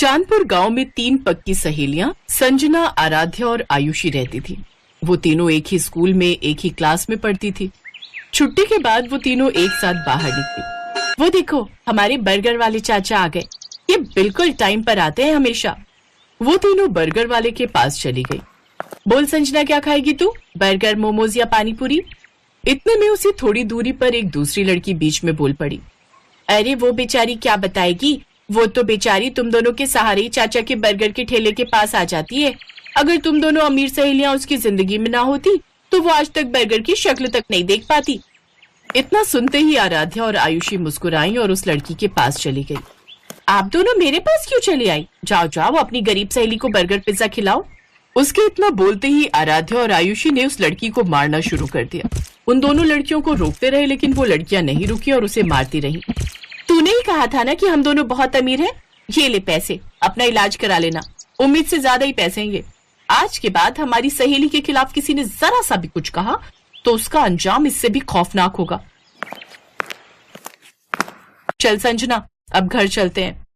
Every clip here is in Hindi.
चांदपुर गांव में 3 पक्की सहेलियां संजना, आराध्या और आयुषी रहती थी। वो तीनों एक ही स्कूल में एक ही क्लास में पढ़ती थी। छुट्टी के बाद वो तीनों एक साथ बाहर निकली। वो देखो, हमारे बर्गर वाले चाचा आ गए। ये बिल्कुल टाइम पर आते हैं हमेशा। वो तीनों बर्गर वाले के पास चली गई। बोल संजना, क्या खाएगी तू? बर्गर, मोमोज या पानी पूरी? इतने में उसी थोड़ी दूरी पर एक दूसरी लड़की बीच में बोल पड़ी। अरे वो बेचारी क्या बताएगी, वो तो बेचारी तुम दोनों के सहारे ही चाचा के बर्गर के ठेले के पास आ जाती है। अगर तुम दोनों अमीर सहेलियां उसकी जिंदगी में ना होती तो वो आज तक बर्गर की शक्ल तक नहीं देख पाती। इतना सुनते ही आराध्या और आयुषी मुस्कुराई और उस लड़की के पास चली गई। आप दोनों मेरे पास क्यों चले आई? जाओ जाओ, अपनी गरीब सहेली को बर्गर पिज्जा खिलाओ। उसके इतना बोलते ही आराध्या और आयुषी ने उस लड़की को मारना शुरू कर दिया। उन दोनों लड़कियों को रोकते रहे, लेकिन वो लड़कियां नहीं रुकी और उसे मारती रही। तूने ही कहा था ना कि हम दोनों बहुत अमीर हैं। ये ले पैसे, अपना इलाज करा लेना। उम्मीद से ज्यादा ही पैसे हैं ये। आज के बाद हमारी सहेली के खिलाफ किसी ने जरा सा भी कुछ कहा तो उसका अंजाम इससे भी खौफनाक होगा। चल संजना, अब घर चलते हैं।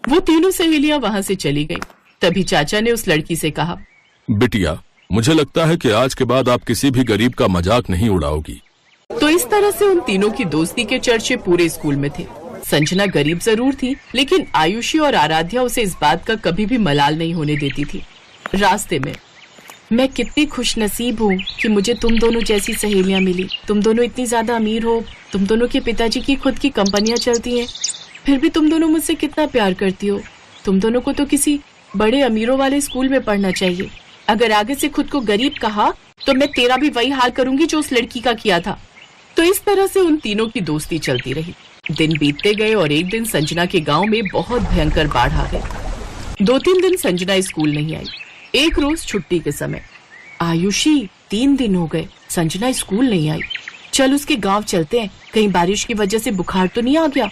वो तीनों सहेलियां वहां से चली गई। तभी चाचा ने उस लड़की से कहा, बिटिया, मुझे लगता है कि आज के बाद आप किसी भी गरीब का मजाक नहीं उड़ाओगी। तो इस तरह से उन तीनों की दोस्ती के चर्चे पूरे स्कूल में थे। संजना गरीब जरूर थी, लेकिन आयुषी और आराध्या उसे इस बात का कभी भी मलाल नहीं होने देती थी। रास्ते में, मैं कितनी खुशनसीब हूँ कि मुझे तुम दोनों जैसी सहेलियां मिली। तुम दोनों इतनी ज्यादा अमीर हो, तुम दोनों के पिताजी की खुद की कंपनियां चलती हैं, फिर भी तुम दोनों मुझसे कितना प्यार करती हो। तुम दोनों को तो किसी बड़े अमीरों वाले स्कूल में पढ़ना चाहिए। अगर आगे से खुद को गरीब कहा तो मैं तेरा भी वही हाल करूंगी जो उस लड़की का किया था। तो इस तरह से उन तीनों की दोस्ती चलती रही। दिन बीतते गए और एक दिन संजना के गांव में बहुत भयंकर बाढ़ आ गई। 2-3 दिन संजना स्कूल नहीं आई। एक रोज छुट्टी के समय, आयुषी 3 दिन हो गए संजना स्कूल नहीं आई। चल उसके गांव चलते हैं, कहीं बारिश की वजह से बुखार तो नहीं आ गया।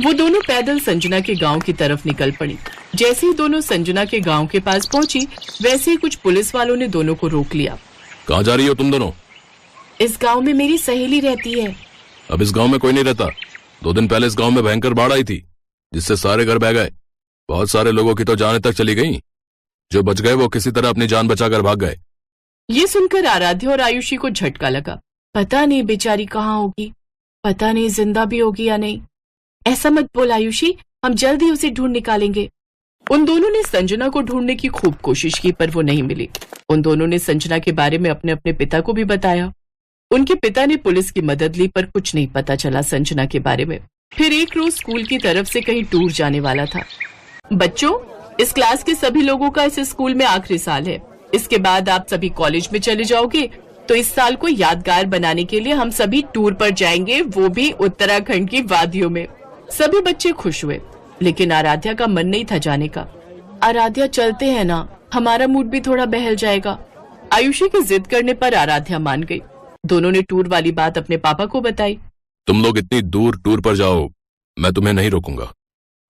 वो दोनों पैदल संजना के गांव की तरफ निकल पड़ी। जैसे ही दोनों संजना के गांव के पास पहुंची, वैसे ही कुछ पुलिस वालों ने दोनों को रोक लिया। कहाँ जा रही हो तुम दोनों? इस गांव में मेरी सहेली रहती है। अब इस गांव में कोई नहीं रहता। 2 दिन पहले इस गांव में भयंकर बाढ़ आई थी, जिससे सारे घर बह गए। बहुत सारे लोगों की तो जानें तक चली गई। जो बच गए वो किसी तरह अपनी जान बचाकर भाग गए। ये सुनकर आराध्या और आयुषी को झटका लगा। पता नहीं बेचारी कहाँ होगी, पता नहीं जिंदा भी होगी या नहीं। ऐसा मत बोल आयुषी, हम जल्द ही उसे ढूंढ निकालेंगे। उन दोनों ने संजना को ढूंढने की खूब कोशिश की, पर वो नहीं मिली। उन दोनों ने संजना के बारे में अपने अपने पिता को भी बताया। उनके पिता ने पुलिस की मदद ली, पर कुछ नहीं पता चला संजना के बारे में। फिर एक रोज स्कूल की तरफ से कहीं टूर जाने वाला था। बच्चों, इस क्लास के सभी लोगों का इस स्कूल में आखिरी साल है। इसके बाद आप सभी कॉलेज में चले जाओगे, तो इस साल को यादगार बनाने के लिए हम सभी टूर पर जाएंगे, वो भी उत्तराखंड की वादियों में। सभी बच्चे खुश हुए, लेकिन आराध्या का मन नहीं था जाने का। आराध्या, चलते हैं ना, हमारा मूड भी थोड़ा बहल जाएगा। आयुषी की जिद करने पर आराध्या मान गई। दोनों ने टूर वाली बात अपने पापा को बताई। तुम लोग इतनी दूर टूर पर जाओ, मैं तुम्हें नहीं रोकूंगा,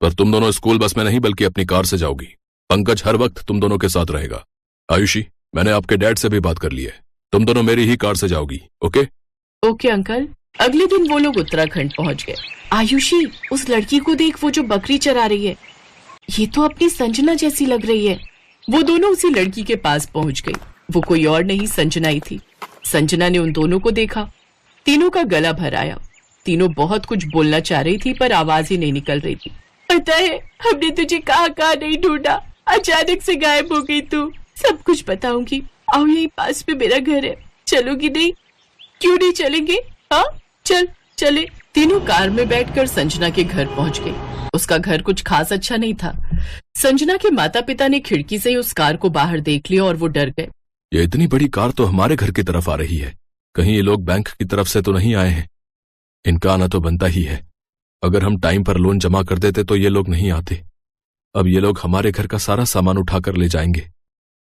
पर तुम दोनों स्कूल बस में नहीं बल्कि अपनी कार से जाओगी। पंकज हर वक्त तुम दोनों के साथ रहेगा। आयुषी, मैंने आपके डैड से भी बात कर ली है, तुम दोनों मेरी ही कार से जाओगी। ओके? Okay uncle. अगले दिन वो लोग उत्तराखंड पहुंच गए। आयुषी, उस लड़की को देख, वो जो बकरी चरा रही है, ये तो अपनी संजना जैसी लग रही है। वो दोनों उसी लड़की के पास पहुंच गई। वो कोई और नहीं, संजना ही थी। संजना ने उन दोनों को देखा, तीनों का गला भर आया। तीनों बहुत कुछ बोलना चाह रही थी, पर आवाज ही नहीं निकल रही थी। पता है, हमने तुझे कहाँ कहाँ नहीं ढूंढा, अचानक से गायब हो गई तू। सब कुछ बताऊंगी, आओ यही पास में मेरा घर है, चलोगी नहीं? क्यों नहीं चलेंगे? हाँ चल चले। तीनों कार में बैठकर संजना के घर पहुंच गए। उसका घर कुछ खास अच्छा नहीं था। संजना के माता पिता ने खिड़की से ही उस कार को बाहर देख लिया और वो डर गए। ये इतनी बड़ी कार तो हमारे घर की तरफ आ रही है, कहीं ये लोग बैंक की तरफ से तो नहीं आए हैं? इनका आना तो बनता ही है। अगर हम टाइम पर लोन जमा कर देते तो ये लोग नहीं आते। अब ये लोग हमारे घर का सारा सामान उठाकर ले जाएंगे।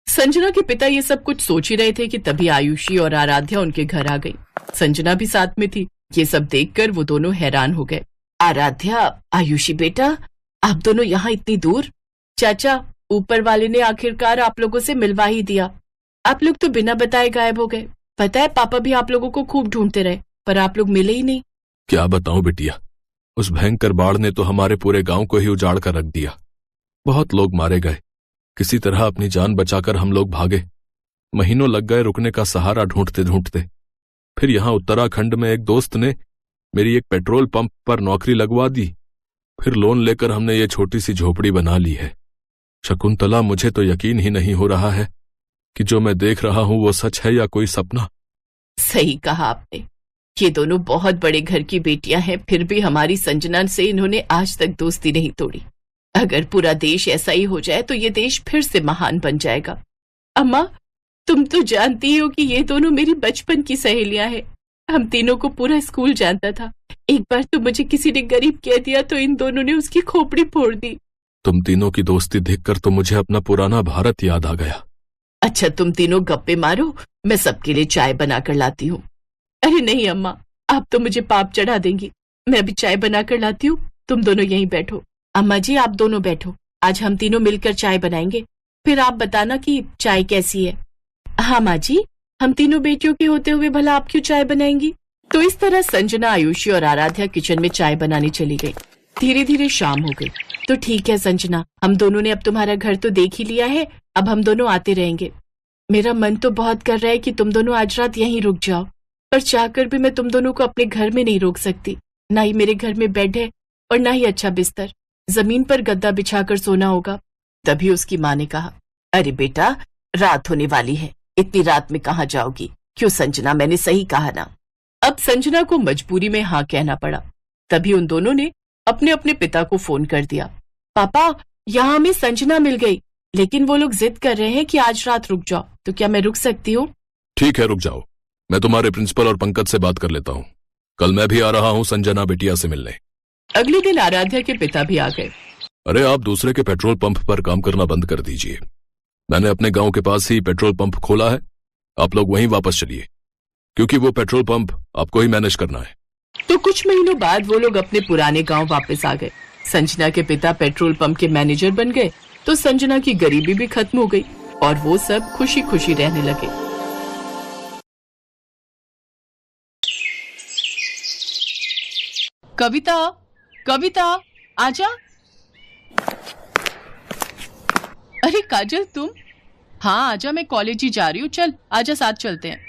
संजना के पिता ये सब कुछ सोच ही रहे थे कि तभी आयुषी और आराध्या उनके घर आ गई। संजना भी साथ में थी। ये सब देखकर वो दोनों हैरान हो गए। आराध्या, आयुषी बेटा, आप दोनों यहाँ इतनी दूर? चाचा, ऊपर वाले ने आखिरकार आप लोगों से मिलवा ही दिया। आप लोग तो बिना बताए गायब हो गए। पता है, पापा भी आप लोगों को खूब ढूंढते रहे, पर आप लोग मिले ही नहीं। क्या बताऊं बिटिया, उस भयंकर बाढ़ ने तो हमारे पूरे गांव को ही उजाड़ कर रख दिया। बहुत लोग मारे गए। किसी तरह अपनी जान बचाकर हम लोग भागे। महीनों लग गए रुकने का सहारा ढूंढते ढूंढते। फिर यहां उत्तराखंड में एक दोस्त ने मेरी एक पेट्रोल पंप पर नौकरी लगवा दी। फिर लोन लेकर हमने ये छोटी सी झोपड़ी बना ली है। शकुंतला, मुझे तो यकीन ही नहीं हो रहा है कि जो मैं देख रहा हूं वो सच है या कोई सपना। सही कहा आपने। ये दोनों बहुत बड़े घर की बेटियां हैं, फिर भी हमारी संजना से इन्होंने आज तक दोस्ती नहीं तोड़ी। अगर पूरा देश ऐसा ही हो जाए तो ये देश फिर से महान बन जाएगा। अम्मा, तुम तो जानती हो कि ये दोनों मेरी बचपन की सहेलियां हैं। हम तीनों को पूरा स्कूल जानता था। एक बार तो मुझे किसी ने गरीब कह दिया तो इन दोनों ने उसकी खोपड़ी फोड़ दी। तुम तीनों की दोस्ती देखकर तो मुझे अपना पुराना भारत याद आ गया। अच्छा, तुम तीनों गप्पे मारो, मैं सबके लिए चाय बनाकर लाती हूँ। अरे नहीं अम्मा, आप तो मुझे पाप चढ़ा देंगी। मैं अभी चाय बनाकर लाती हूँ, तुम दोनों यहीं बैठो। अम्मा जी, आप दोनों बैठो, आज हम तीनों मिलकर चाय बनाएंगे, फिर आप बताना कि चाय कैसी है। हाँ माँ जी, हम तीनों बेटियों के होते हुए भला आप क्यों चाय बनाएंगी। तो इस तरह संजना, आयुषी और आराध्या किचन में चाय बनाने चली गई। धीरे धीरे शाम हो गई। तो ठीक है संजना, हम दोनों ने अब तुम्हारा घर तो देख ही लिया है, अब हम दोनों आते रहेंगे। मेरा मन तो बहुत कर रहा है कि तुम दोनों आज रात यहीं रुक जाओ, पर चाहकर भी मैं तुम दोनों को अपने घर में नहीं रोक सकती। ना ही मेरे घर में बेड है और ना ही अच्छा बिस्तर, जमीन पर गद्दा बिछाकर सोना होगा। तभी उसकी माँ ने कहा, अरे बेटा, रात होने वाली है, इतनी रात में कहाँ जाओगी। क्यों संजना, मैंने सही कहा ना। अब संजना को मजबूरी में हाँ कहना पड़ा। तभी उन दोनों ने अपने अपने पिता को फोन कर दिया। पापा, यहाँ हमें संजना मिल गई, लेकिन वो लोग जिद कर रहे हैं कि आज रात रुक जाओ, तो क्या मैं रुक सकती हूँ? ठीक है, रुक जाओ। मैं तुम्हारे प्रिंसिपल और पंकज से बात कर लेता हूँ। कल मैं भी आ रहा हूँ संजना बिटिया से मिलने। अगले दिन आराध्या के पिता भी आ गए। अरे, आप दूसरे के पेट्रोल पंप पर काम करना बंद कर दीजिए। मैंने अपने गांव के पास ही पेट्रोल पंप खोला है, आप लोग वहीं वापस चलिए, क्योंकि वो पेट्रोल पंप आपको ही मैनेज करना है। तो कुछ महीनों बाद वो लोग अपने पुराने गांव वापस आ गए। संजना के पिता पेट्रोल पंप के मैनेजर बन गए, तो संजना की गरीबी भी खत्म हो गई और वो सब खुशी खुशी रहने लगे। कविता, कविता, आजा। अरे काजल, तुम? हाँ आजा, मैं कॉलेज ही जा रही हूँ, चल आजा, साथ चलते हैं।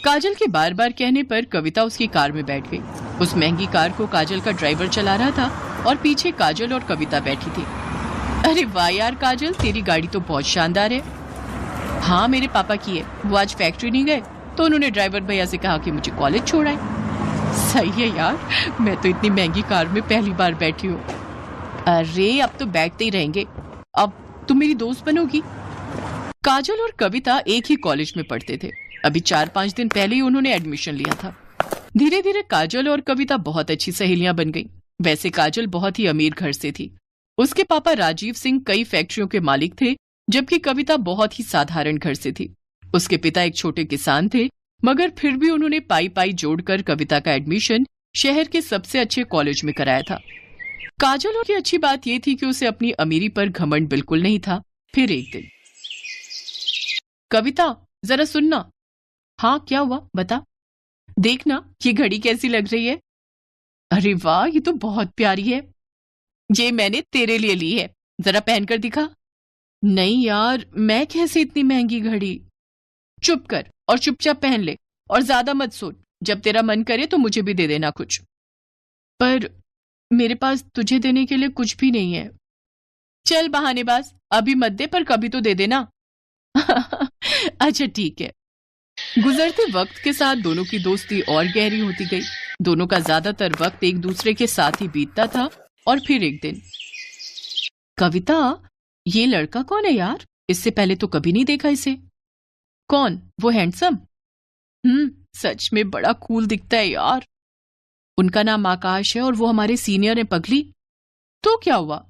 काजल के बार बार कहने पर कविता उसकी कार में बैठ गई। उस महंगी कार को काजल का ड्राइवर चला रहा था और पीछे काजल और कविता बैठी थी। अरे वाह यार काजल, तेरी गाड़ी तो बहुत शानदार है। हाँ, मेरे पापा की है, वो आज फैक्ट्री नहीं गए तो उन्होंने ड्राइवर भैया से कहा कि मुझे कॉलेज छोड़ाए। सही है यार, मैं तो इतनी महंगी कार में पहली बार बैठी हूँ। अरे अब तो बैठते ही रहेंगे, अब तुम मेरी दोस्त बनोगी। काजल और कविता एक ही कॉलेज में पढ़ते थे। अभी 4-5 दिन पहले ही उन्होंने एडमिशन लिया था। धीरे धीरे काजल और कविता बहुत अच्छी सहेलियां बन गईं। वैसे काजल बहुत ही अमीर घर से थी। उसके पापा राजीव सिंह कई फैक्ट्रियों के मालिक थे, जबकि कविता बहुत ही साधारण घर से थी। उसके पिता एक छोटे किसान थे, मगर फिर भी उन्होंने पाई पाई जोड़कर कविता का एडमिशन शहर के सबसे अच्छे कॉलेज में कराया था। काजल की अच्छी बात यह थी कि उसे अपनी अमीरी पर घमंड बिल्कुल नहीं था। फिर एक दिन, कविता जरा सुनना। हाँ क्या हुआ, बता। देखना ये घड़ी कैसी लग रही है। अरे वाह, ये तो बहुत प्यारी है। ये मैंने तेरे लिए ली है, जरा पहनकर दिखा। नहीं यार, मैं कैसे इतनी महंगी घड़ी। चुप कर और चुपचाप पहन ले और ज्यादा मत सोच। जब तेरा मन करे तो मुझे भी दे देना कुछ। पर मेरे पास तुझे देने के लिए कुछ भी नहीं है। चल बहानेबाज, अभी मत दे, पर कभी तो दे देना। अच्छा ठीक है। गुजरते वक्त के साथ दोनों की दोस्ती और गहरी होती गई। दोनों का ज्यादातर वक्त एक दूसरे के साथ ही बीतता था। और फिर एक दिन, कविता, ये लड़का कौन है यार? इससे पहले तो कभी नहीं देखा इसे। कौन? वो हैंडसम? सच में बड़ा कूल दिखता है यार। उनका नाम आकाश है और वो हमारे सीनियर है पगली। तो क्या हुआ?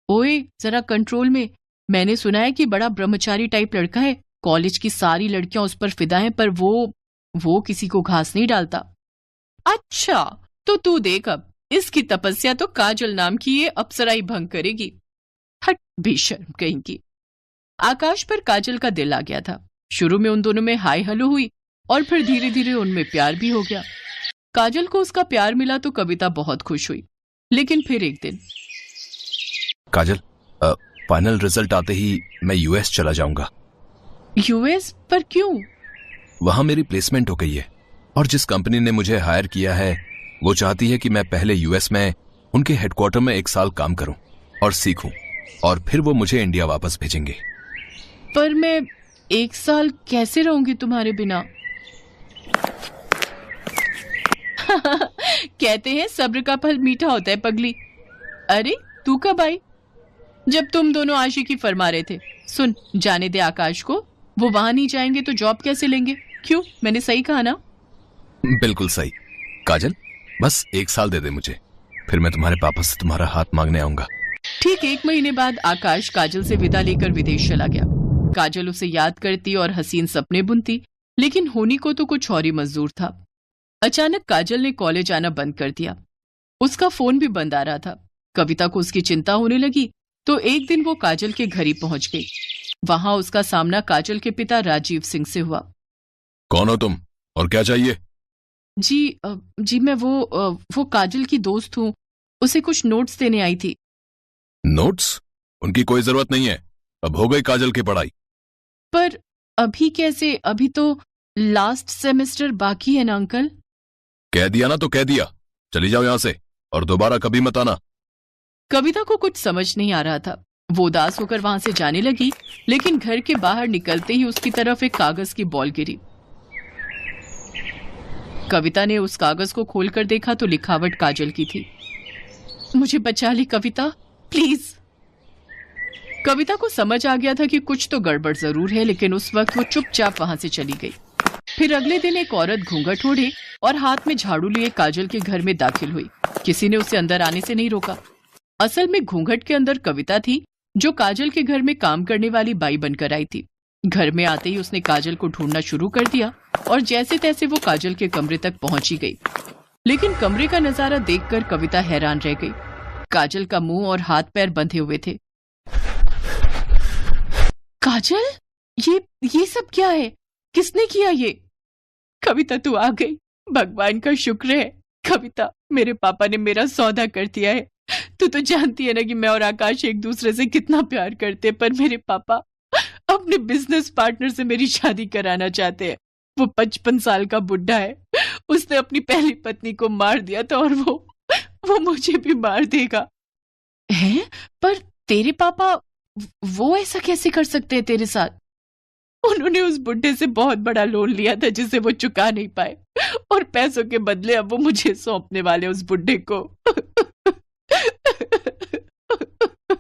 ओए जरा कंट्रोल में। मैंने सुना है कि बड़ा ब्रह्मचारी टाइप लड़का है। कॉलेज की सारी लड़कियां उस पर फिदा हैं, पर वो किसी को घास नहीं डालता। अच्छा, तो तू देख, अब इसकी तपस्या तो काजल नाम की ये अप्सरा ही भंग करेगी। हट बेशर्म कहीं की। आकाश पर काजल का दिल आ गया था। शुरू में उन दोनों में हाय हेलो हुई और फिर धीरे धीरे उनमें प्यार भी हो गया। काजल को उसका प्यार मिला तो कविता बहुत खुश हुई। लेकिन फिर एक दिन, काजल, फाइनल रिजल्ट आते ही मैं यूएस चला जाऊंगा। यूएस पर क्यों? वहां मेरी प्लेसमेंट हो गई है और जिस कंपनी ने मुझे हायर किया है वो चाहती है कि मैं पहले यूएस में उनके हेडक्वार्टर में 1 साल काम करूं और सीखूं और फिर वो मुझे इंडिया वापस भेजेंगे। पर मैं 1 साल कैसे रहूंगी तुम्हारे बिना? कहते हैं सब्र का फल मीठा होता है पगली। अरे तू कब आई? जब तुम दोनों आशिकी फरमा रहे थे। सुन, जाने दे आकाश को, वो वहां नहीं जाएंगे तो जॉब कैसे लेंगे? क्यों, मैंने सही कहा ना? बिल्कुल सही। काजल, बस 1 साल दे दे मुझे, फिर मैं तुम्हारे पापा से तुम्हारा हाथ मांगने आऊंगा। ठीक 1 महीने बाद आकाश काजल से विदा लेकर विदेश चला गया। काजल उसे याद करती और हसीन सपने बुनती, लेकिन होनी को तो कुछ और ही मंजूर था। अचानक काजल ने कॉलेज आना बंद कर दिया। उसका फोन भी बंद आ रहा था। कविता को उसकी चिंता होने लगी तो एक दिन वो काजल के घर ही पहुंच गई। वहां उसका सामना काजल के पिता राजीव सिंह से हुआ। कौन हो तुम और क्या चाहिए? जी मैं वो काजल की दोस्त हूँ, उसे कुछ नोट्स देने आई थी। नोट्स? उनकी कोई जरूरत नहीं है, अब हो गई काजल की पढ़ाई। पर अभी कैसे? अभी तो लास्ट सेमेस्टर बाकी है ना अंकल। कह दिया ना तो कह दिया, चली जाओ यहां से और दोबारा कभी मत आना। कविता को कुछ समझ नहीं आ रहा था। वो उदास होकर वहां से जाने लगी, लेकिन घर के बाहर निकलते ही उसकी तरफ एक कागज की बॉल गिरी। कविता ने उस कागज को खोलकर देखा तो लिखावट काजल की थी। मुझे बचा ली कविता, प्लीज। कविता को समझ आ गया था कि कुछ तो गड़बड़ जरूर है, लेकिन उस वक्त वो चुपचाप वहां से चली गई। फिर अगले दिन एक औरत घूंघट ओढ़े और हाथ में झाड़ू लिए काजल के घर में दाखिल हुई। किसी ने उसे अंदर आने से नहीं रोका। असल में घूंघट के अंदर कविता थी, जो काजल के घर में काम करने वाली बाई बनकर आई थी। घर में आते ही उसने काजल को ढूंढना शुरू कर दिया और जैसे तैसे वो काजल के कमरे तक पहुंची गई। लेकिन कमरे का नजारा देखकर कविता हैरान रह गई। काजल का मुंह और हाथ पैर बंधे हुए थे। काजल, ये सब क्या है? किसने किया ये? कविता तू आ गई, भगवान का शुक्र है। कविता, मेरे पापा ने मेरा सौदा कर दिया है। तू तो जानती है ना कि मैं और आकाश एक दूसरे से कितना प्यार करते हैं, पर मेरे पापा अपने बिजनेस पार्टनर से मेरी शादी कराना चाहते हैं। वो 55 साल का बुढ़ा है। उसने अपनी पहली पत्नी को मार दिया था और वो मुझे भी मार देगा। हैं? पर तेरे पापा वो ऐसा कैसे कर सकते हैं तेरे साथ? उन्होंने उस बुढ़े से बहुत बड़ा लोन लिया था जिसे वो चुका नहीं पाए, और पैसों के बदले अब वो मुझे सौंपने वाले उस बुढ़े को।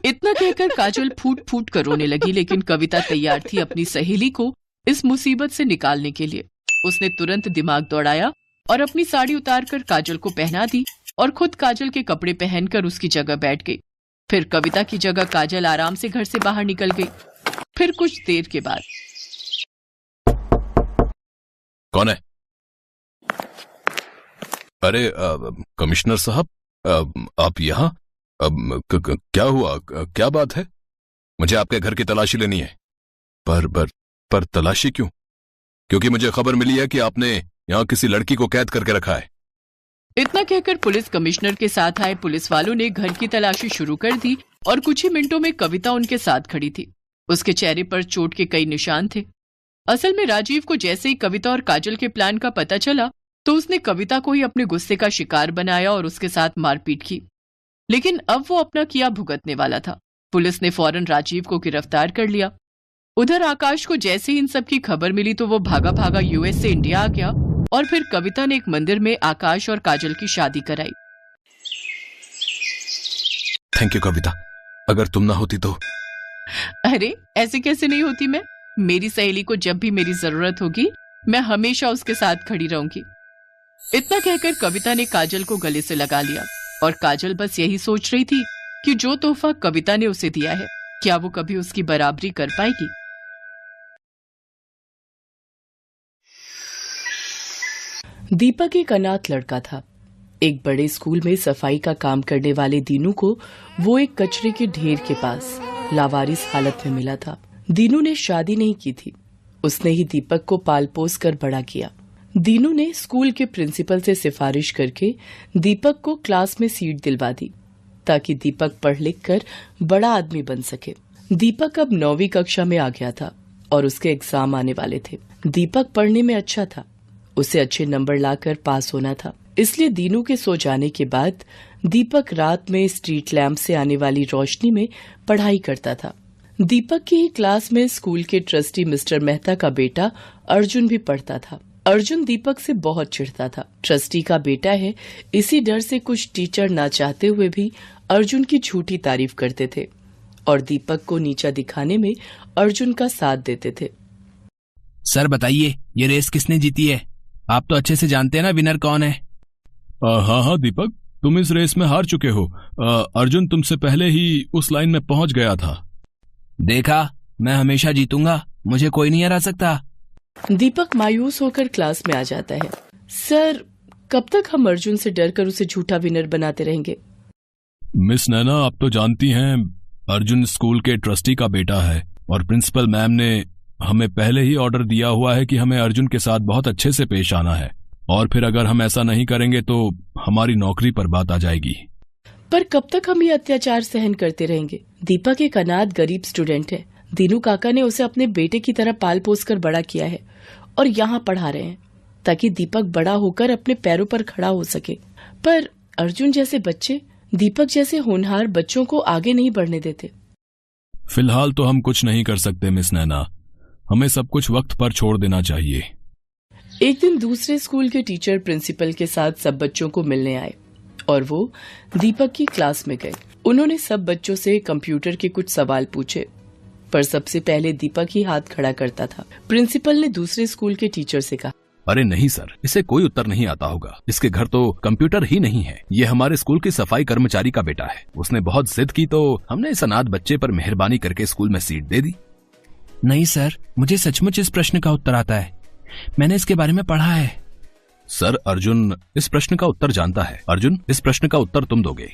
इतना कहकर काजल फूट फूट कर रोने लगी, लेकिन कविता तैयार थी अपनी सहेली को इस मुसीबत से निकालने के लिए। उसने तुरंत दिमाग दौड़ाया और अपनी साड़ी उतारकर काजल को पहना दी और खुद काजल के कपड़े पहनकर उसकी जगह बैठ गई। फिर कविता की जगह काजल आराम से घर से बाहर निकल गई। फिर कुछ देर के बाद, कौन है? अरे कमिश्नर साहब, आप यहाँ? क्या हुआ? क्या बात है? मुझे आपके घर की तलाशी लेनी है। पर तलाशी क्यों? क्योंकि मुझे खबर मिली है कि आपने यहाँ किसी लड़की को कैद करके रखा है। इतना कहकर पुलिस कमिश्नर के साथ आए पुलिस वालों ने घर की तलाशी शुरू कर दी और कुछ ही मिनटों में कविता उनके साथ खड़ी थी। उसके चेहरे पर चोट के कई निशान थे। असल में राजीव को जैसे ही कविता और काजल के प्लान का पता चला तो उसने कविता को ही अपने गुस्से का शिकार बनाया और उसके साथ मारपीट की। लेकिन अब वो अपना किया भुगतने वाला था। पुलिस ने फौरन राजीव को गिरफ्तार कर लिया। उधर आकाश को जैसे ही इन सब की खबर मिली तो वो भागा भागा यूएस से इंडिया आ गया और फिर कविता ने एक मंदिर में आकाश और काजल की शादी कराई। थैंक यू कविता, अगर तुम ना होती तो। अरे ऐसे कैसे नहीं होती मैं? मेरी सहेली को जब भी मेरी जरूरत होगी मैं हमेशा उसके साथ खड़ी रहूंगी। इतना कहकर कविता ने काजल को गले से लगा लिया और काजल बस यही सोच रही थी कि जो तोहफा कविता ने उसे दिया है क्या वो कभी उसकी बराबरी कर पाएगी। दीपक एक अनाथ लड़का था। एक बड़े स्कूल में सफाई का काम करने वाले दीनू को वो एक कचरे के ढेर के पास लावारिस हालत में मिला था। दीनू ने शादी नहीं की थी। उसने ही दीपक को पाल पोस कर बड़ा किया। दीनू ने स्कूल के प्रिंसिपल से सिफारिश करके दीपक को क्लास में सीट दिलवा दी। ताकि दीपक पढ़ लिख कर बड़ा आदमी बन सके। दीपक अब 9वीं कक्षा में आ गया था और उसके एग्जाम आने वाले थे। दीपक पढ़ने में अच्छा था, उसे अच्छे नंबर लाकर पास होना था। इसलिए दीनू के सो जाने के बाद दीपक रात में स्ट्रीट लैंप से आने वाली रोशनी में पढ़ाई करता था। दीपक की ही क्लास में स्कूल के ट्रस्टी मिस्टर मेहता का बेटा अर्जुन भी पढ़ता था। अर्जुन दीपक से बहुत चिढ़ता था। ट्रस्टी का बेटा है, इसी डर से कुछ टीचर ना चाहते हुए भी अर्जुन की झूठी तारीफ करते थे और दीपक को नीचा दिखाने में अर्जुन का साथ देते थे। सर बताइए, ये रेस किसने जीती है? आप तो अच्छे से जानते हैं ना विनर कौन है। हाँ दीपक, तुम इस रेस में हार चुके हो। अर्जुन तुमसे पहले ही उस लाइन में पहुंच गया था। देखा, मैं हमेशा जीतूंगा, मुझे कोई नहीं हरा सकता। दीपक मायूस होकर क्लास में आ जाता है। सर, कब तक हम अर्जुन से डरकर उसे झूठा विनर बनाते रहेंगे? मिस नैना, आप तो जानती हैं अर्जुन स्कूल के ट्रस्टी का बेटा है और प्रिंसिपल मैम ने हमें पहले ही ऑर्डर दिया हुआ है कि हमें अर्जुन के साथ बहुत अच्छे से पेश आना है, और फिर अगर हम ऐसा नहीं करेंगे तो हमारी नौकरी पर बात आ जाएगी। पर कब तक हम ये अत्याचार सहन करते रहेंगे? दीपक एक अनाथ गरीब स्टूडेंट है। दीनू काका ने उसे अपने बेटे की तरह पाल पोस कर बड़ा किया है और यहाँ पढ़ा रहे हैं ताकि दीपक बड़ा होकर अपने पैरों पर खड़ा हो सके। पर अर्जुन जैसे बच्चे दीपक जैसे होनहार बच्चों को आगे नहीं बढ़ने देते। फिलहाल तो हम कुछ नहीं कर सकते मिस नैना, हमें सब कुछ वक्त पर छोड़ देना चाहिए। एक दिन दूसरे स्कूल के टीचर प्रिंसिपल के साथ सब बच्चों को मिलने आए और वो दीपक की क्लास में गए। उन्होंने सब बच्चों से कंप्यूटर के कुछ सवाल पूछे, पर सबसे पहले दीपक ही हाथ खड़ा करता था। प्रिंसिपल ने दूसरे स्कूल के टीचर से कहा, अरे नहीं सर, इसे कोई उत्तर नहीं आता होगा। इसके घर तो कंप्यूटर ही नहीं है। ये हमारे स्कूल की सफाई कर्मचारी का बेटा है। उसने बहुत जिद की तो हमने इस अनाथ बच्चे पर मेहरबानी करके स्कूल में सीट दे दी। नहीं सर, मुझे सचमुच इस प्रश्न का उत्तर आता है, मैंने इसके बारे में पढ़ा है। सर, अर्जुन इस प्रश्न का उत्तर जानता है। अर्जुन, इस प्रश्न का उत्तर तुम दोगे।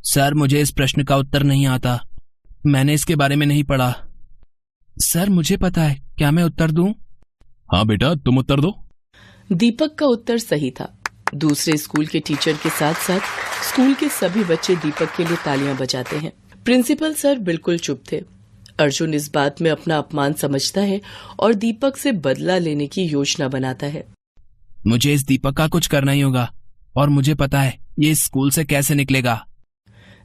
सर, मुझे इस प्रश्न का उत्तर नहीं आता, मैंने इसके बारे में नहीं पढ़ा। सर, मुझे पता है, क्या मैं उत्तर दूं? हाँ बेटा, तुम उत्तर दो। दीपक का उत्तर सही था। दूसरे स्कूल के टीचर के साथ साथ स्कूल के सभी बच्चे दीपक के लिए तालियां बजाते हैं। प्रिंसिपल सर बिल्कुल चुप थे। अर्जुन इस बात में अपना अपमान समझता है और दीपक से बदला लेने की योजना बनाता है। मुझे इस दीपक का कुछ करना ही होगा और मुझे पता है ये इस स्कूल से कैसे निकलेगा।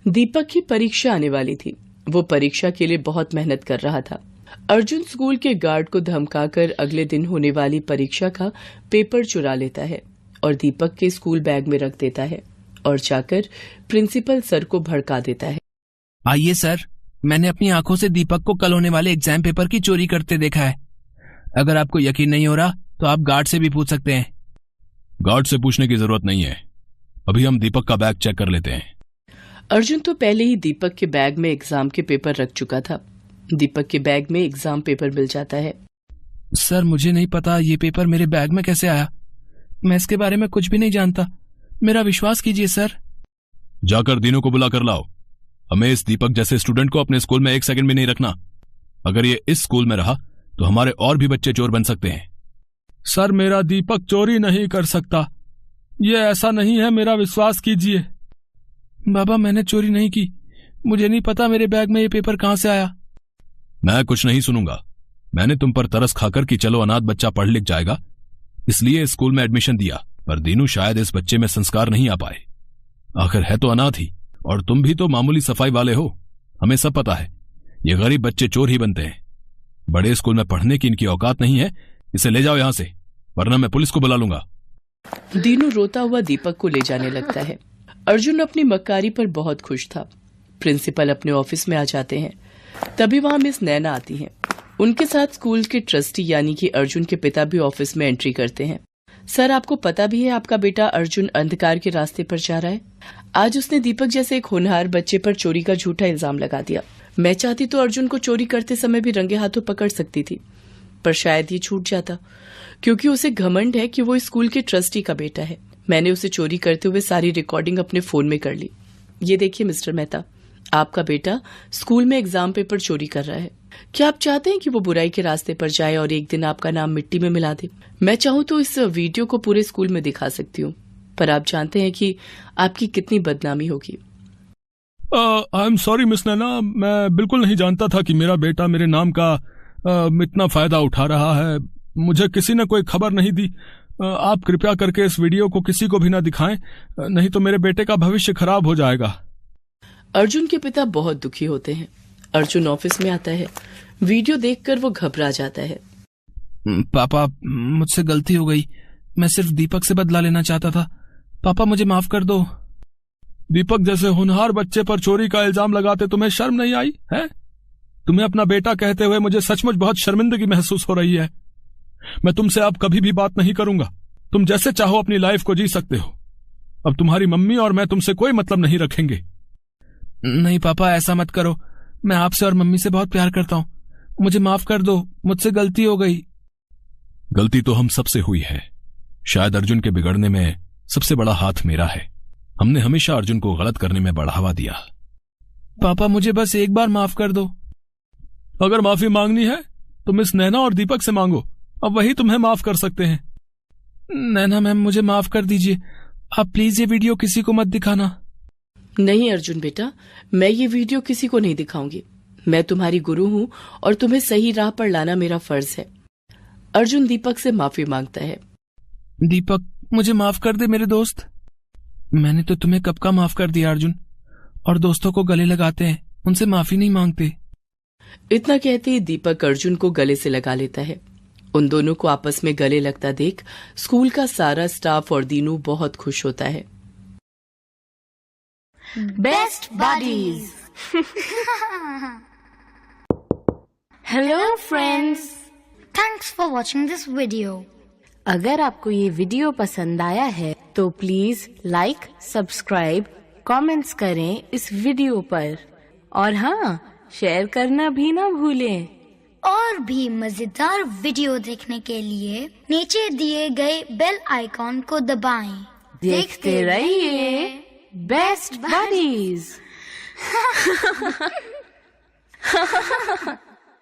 दीपक की परीक्षा आने वाली थी। वो परीक्षा के लिए बहुत मेहनत कर रहा था। अर्जुन स्कूल के गार्ड को धमकाकर अगले दिन होने वाली परीक्षा का पेपर चुरा लेता है और दीपक के स्कूल बैग में रख देता है और जाकर प्रिंसिपल सर को भड़का देता है। आइए सर, मैंने अपनी आंखों से दीपक को कल होने वाले एग्जाम पेपर की चोरी करते देखा है। अगर आपको यकीन नहीं हो रहा तो आप गार्ड से भी पूछ सकते हैं। गार्ड से पूछने की जरूरत नहीं है, अभी हम दीपक का बैग चेक कर लेते हैं। अर्जुन तो पहले ही दीपक के बैग में एग्जाम के पेपर रख चुका था। दीपक के बैग में एग्जाम पेपर मिल जाता है। सर, मुझे नहीं पता ये पेपर मेरे बैग में कैसे आया, मैं इसके बारे में कुछ भी नहीं जानता, मेरा विश्वास कीजिए सर। जाकर दीनू को बुला कर लाओ। हमें इस दीपक जैसे स्टूडेंट को अपने स्कूल में एक सेकंड भी नहीं रखना। अगर ये इस स्कूल में रहा तो हमारे और भी बच्चे चोर बन सकते हैं। सर, मेरा दीपक चोरी नहीं कर सकता, ये ऐसा नहीं है, मेरा विश्वास कीजिए। बाबा, मैंने चोरी नहीं की, मुझे नहीं पता मेरे बैग में ये पेपर कहां से आया। मैं कुछ नहीं सुनूंगा। मैंने तुम पर तरस खाकर कि चलो अनाथ बच्चा पढ़ लिख जाएगा, इसलिए स्कूल में एडमिशन दिया, पर दीनू शायद इस बच्चे में संस्कार नहीं आ पाए। आखिर है तो अनाथ ही, और तुम भी तो मामूली सफाई वाले हो। हमें सब पता है ये गरीब बच्चे चोर ही बनते हैं। बड़े स्कूल में पढ़ने की इनकी औकात नहीं है। इसे ले जाओ यहां से, वरना मैं पुलिस को बुला लूंगा। दीनू रोता हुआ दीपक को ले जाने लगता है। अर्जुन अपनी मक्कारी पर बहुत खुश था। प्रिंसिपल अपने ऑफिस में आ जाते हैं। तभी वहां मिस नैना आती हैं। उनके साथ स्कूल के ट्रस्टी यानी कि अर्जुन के पिता भी ऑफिस में एंट्री करते हैं। सर, आपको पता भी है आपका बेटा अर्जुन अंधकार के रास्ते पर जा रहा है। आज उसने दीपक जैसे एक होनहार बच्चे पर चोरी का झूठा इल्जाम लगा दिया। मैं चाहती तो अर्जुन को चोरी करते समय भी रंगे हाथों पकड़ सकती थी, पर शायद ये छूट जाता, क्योंकि उसे घमंड है कि वो इस स्कूल के ट्रस्टी का बेटा है। मैंने उसे चोरी करते हुए सारी रिकॉर्डिंग अपने फोन में कर ली। ये देखिए मिस्टर मेहता, आपका बेटा स्कूल में एग्जाम पेपर चोरी कर रहा है। क्या आप चाहते हैं कि वो बुराई के रास्ते पर जाए और एक दिन आपका नाम मिट्टी में मिला दे? मैं चाहूँ तो इस वीडियो को पूरे स्कूल में दिखा सकती हूँ, पर आप जानते हैं कि आपकी कितनी बदनामी होगी। आई एम सॉरी मिस नैना, मैं बिल्कुल नहीं जानता था कि मेरा बेटा मेरे नाम का इतना फायदा उठा रहा है। मुझे किसी ने कोई खबर नहीं दी। आप कृपया करके इस वीडियो को किसी को भी ना दिखाएं, नहीं तो मेरे बेटे का भविष्य खराब हो जाएगा। अर्जुन के पिता बहुत दुखी होते हैं। अर्जुन ऑफिस में आता है। वीडियो देखकर वो घबरा जाता है। पापा, मुझसे गलती हो गई। मैं सिर्फ दीपक से बदला लेना चाहता था। पापा, मुझे माफ कर दो। दीपक जैसे होनहार बच्चे पर चोरी का इल्जाम लगाते तुम्हें शर्म नहीं आई है? तुम्हें अपना बेटा कहते हुए मुझे सचमुच बहुत शर्मिंदगी महसूस हो रही है। मैं तुमसे अब कभी भी बात नहीं करूंगा। तुम जैसे चाहो अपनी लाइफ को जी सकते हो। अब तुम्हारी मम्मी और मैं तुमसे कोई मतलब नहीं रखेंगे। नहीं पापा, ऐसा मत करो। मैं आपसे और मम्मी से बहुत प्यार करता हूँ। मुझे माफ कर दो, मुझसे गलती हो गई। गलती तो हम सबसे हुई है। शायद अर्जुन के बिगड़ने में सबसे बड़ा हाथ मेरा है। हमने हमेशा अर्जुन को गलत करने में बढ़ावा दिया। पापा, मुझे बस एक बार माफ कर दो। अगर माफी मांगनी है तो मिस नैना और दीपक से मांगो। अब वही तुम्हें माफ कर सकते हैं। नैना मैम, मुझे माफ कर दीजिए। आप प्लीज ये वीडियो किसी को मत दिखाना। नहीं अर्जुन बेटा, मैं ये वीडियो किसी को नहीं दिखाऊंगी। मैं तुम्हारी गुरु हूँ और तुम्हें सही राह पर लाना मेरा फर्ज है। अर्जुन दीपक से माफी मांगता है। दीपक, मुझे माफ कर दे मेरे दोस्त। मैंने तो तुम्हें कब का माफ कर दिया अर्जुन। और दोस्तों को गले लगाते हैं, उनसे माफी नहीं मांगते। इतना कहते ही दीपक अर्जुन को गले से लगा लेता है। उन दोनों को आपस में गले लगता देख स्कूल का सारा स्टाफ और दीनू बहुत खुश होता है। Best buddies. Hello friends, thanks for watching this video. अगर आपको ये वीडियो पसंद आया है तो प्लीज लाइक, सब्सक्राइब, कमेंट्स करें इस वीडियो पर। और हाँ, शेयर करना भी ना भूलें। और भी मजेदार वीडियो देखने के लिए नीचे दिए गए बेल आइकॉन को दबाएं। देखते रहिए बेस्ट बडीज।